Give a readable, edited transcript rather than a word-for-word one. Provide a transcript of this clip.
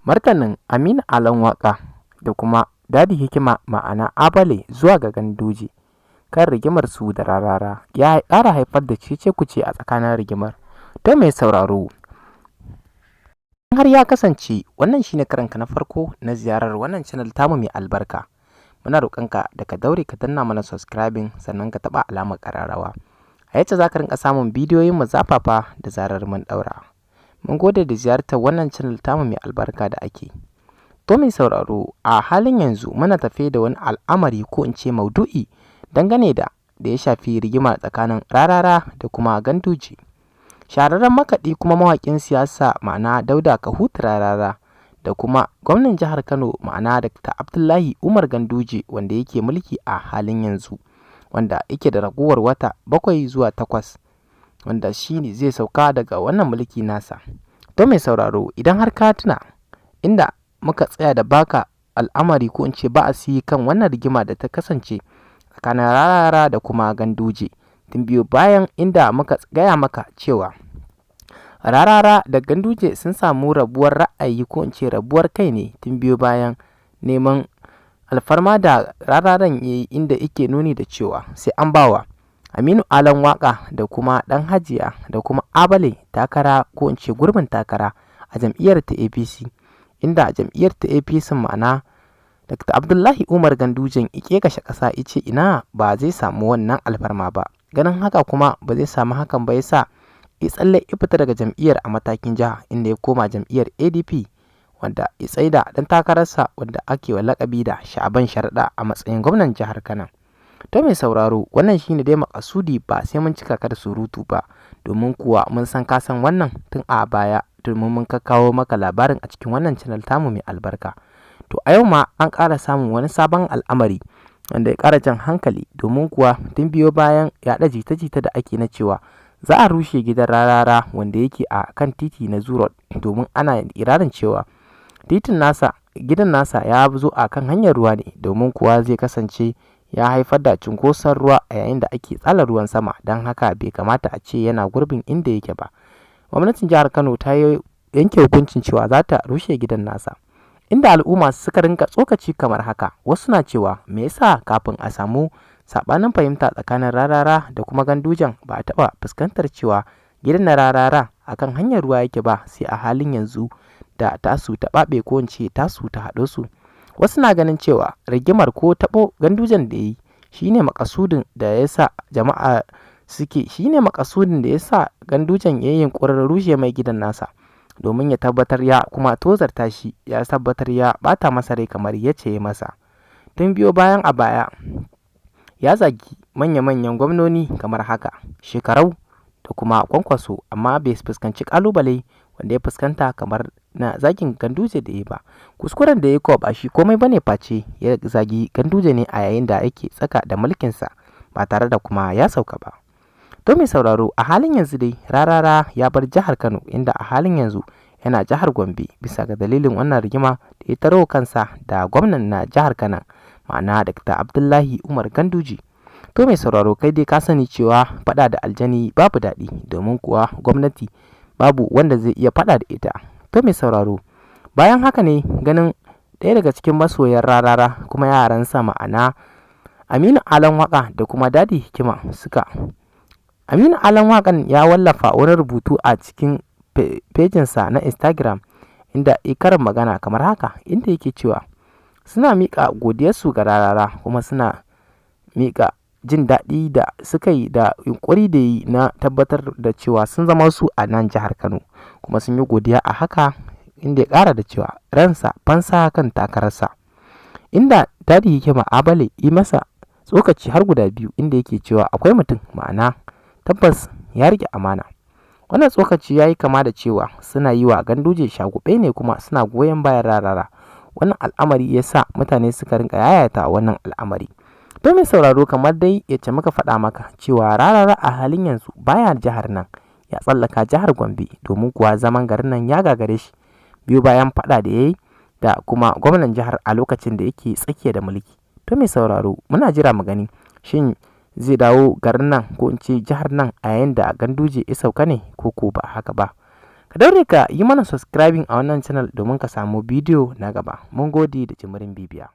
Martanin Aminu Alan Waƙa da kuma Dadi Hikima ma'ana Abale zuwa ga Ganduje kan rigimar su da Rarara ya ƙara haifar da cece-kuce a tsakanin rigimar. Don mai sauraro, har ya kasance wannan shine karanka na farko na ziyarar wannan channel tamu mai albarka, muna roƙonka da ka daure ka danna mana subscribing sannan ka taɓa alamar ƙararrawa. A yace za ka rinka samun bidiyoyin mu zafafa da zarar mun ɗaura. Mun gode da ziyartar wannan channel tamu mai albarka da ake. To mai sauraro, a halin yanzu muna tafe da wani al'amari ko in ce maudu'i dangane da ya shafi rigima tsakanin Rarara da kuma Ganduje. Shahararren makaɗi kuma mawaƙin siyasa ma'ana Dauda Kahutu Rarara da kuma gwamnan jihar Kano ma'ana Dr. Abdullahi Umar Ganduje wanda yake mulki a halin yanzu, wanda yake da raguwar wata 7 zuwa 8 wanda shi ne zai sauka daga wannan mulki nasa. To mai sauraro, idan har ka tuna inda muka tsaya da baka al'amari ko in ce ba'asi kan wannan rigima da ta kasance tsakanin Rarara da kuma Ganduje tun biyu bayan inda muka gaya maka cewa Rarara da Ganduje sun samu rabuwar ra'ayi ko in ce rabuwar kai ne tun biyu bayan neman alfarma da Rararan ya yi, inda yake nuni da cewa sai an bawa Aminu Alan Waƙa da kuma ɗan Hajiya da kuma Abale takara ko in ce gurbin takara a jam'iyyar ta APC, inda jam'iyyar ta APC ma'ana Dr. Abdullahi Umar Gandujen ike kashe ƙasa ice ina ba zai samu wannan alfarma ba. Ganin haka kuma ba zai samu hakan ba, yasa ya tsalle ya fita daga jam'iyyar a matakin jiha, inda ya koma jam'iyyar ADP wanda ya tsaida dan takararsa wanda ake wa lakabi da Sha'aban Sharaɗa a matsayin gwamnan jihar Kano. To mai sauraro, wannan shine dai makasudi, ba sai mun cika ka da surutu ba, domin kuwa mun san ka san wannan tun a baya, domin mun kawo maka labarin a cikin wannan channel tamu mai albarka. To a yau ma an ƙara samun wani sabon al'amari wanda ya ƙara jan hankali, domin kuwa tun biyo bayan yaɗa jita-jita da ake na cewa za a rushe gidan Rarara wanda yake a kan titi na Zoo Road, domin ana irarin cewa gidan nasa ya zo a kan hanyar ruwa ne, domin kuwa zai kasance ya haifar da cunkoson ruwa a yayin da ake tsala ruwan sama, don haka bai kamata a ce yana gurbin inda yake ba. Gwamnatin jihar Kano ta yanke hukuncin cewa za ta rushe gidan nasa, inda al'umma suka rinka tsokaci kamar haka. Wasu na cewa me yasa kafin a samu sabanin fahimta tsakanin Rarara da kuma Gandujen ba a taɓa fuskantar cewa gidan na Rarara akan hanyar ruwa yake ba, sai a halin yanzu da tasu ta ɓaɓe ko in ce tasu ta haɗo su. Wasu na ganin cewa rigimar ko taɓo Gandujen da yi shine makasudin da ya sa Gandujen ya yi yunƙurin rushe mai gidan nasa, domin ya tabbatar ya kuma tozarta shi, ya tabbatar ya bata masa rai kamar yace ya masa. Tun biyo bayan a baya ya zagi manya-manyan gwamnoni kamar haka Shekarau da kuma Kwankwaso, amma bai fuskanci kalubale wanda ya fuskanta kamar na zagin Ganduje da ya ba. Kuskuren da ya kuwa ba shi komai bane face ya zagi Ganduje ne a yayin da yake tsaka da mulkinsa ba tare da kuma ya sauka ba. To mai sauraro, a halin yanzu dai Rarara ya bar jihar Kano, inda a halin yanzu yana jihar Gombe bisa ga dalilin wannan rigima da ya taro kansa da gwamnan na jihar Kano ma'ana Dr. Abdullahi Umar Ganduje. To mai sauraro, kai dai ka sani cewa faɗa da aljani babu daɗi, domin kuwa gwamnati babu wanda zai iya faɗa da ita. To mai sauraro, bayan haka ne ganin ɗaya daga cikin masoyan Rarara kuma yaransa ma'ana Aminu Alan Waƙa da kuma Dadi Hikima Aminu Alan Waƙan ya wallafa wani rubutu a cikin fejinsa na Instagram, inda ya karin magana kamar haka, inda yake cewa suna miƙa godiyarsu ga Rarara kuma suna miƙa jin daɗi da suka yi da yunƙuri da yi na tabbatar da cewa sun zama su a nan jihar Kano, kuma sun yi godiya a haka, inda ya ƙara da cewa ransa fansa kan takararsa, inda Dadi Hikima Abale yi masa tsokaci har guda biyu, inda yake cewa akwai mutum ma'ana tabbas ya rike amana. Wannan tsokaci ya yi kama da cewa suna yi wa Ganduje shagube ne kuma suna goyon bayan Rarara. Wannan al'amari ya sa mutane suka rinka yayata wannan al'amari. To mai sauraro, kamar dai yace muka faɗa maka cewa Rarara a halin yanzu baya jihar nan, ya tsallaka jihar Gombe, domin kuwa zaman garin nan ya gagare shi biyu bayan faɗa da ya yi da kuma gwamnan jihar a lokacin da yake tsakiya da mulki. To mai sauraro, muna jira mu gani shin zai dawo garin nan ko in ce jihar nan a yayin da Ganduje ya sauka ne ko ba haka ba. Ka daure ka yi mana subscribing a wannan channel domin ka samu bidiyo na gaba. Mun gode da jimirin bibiya.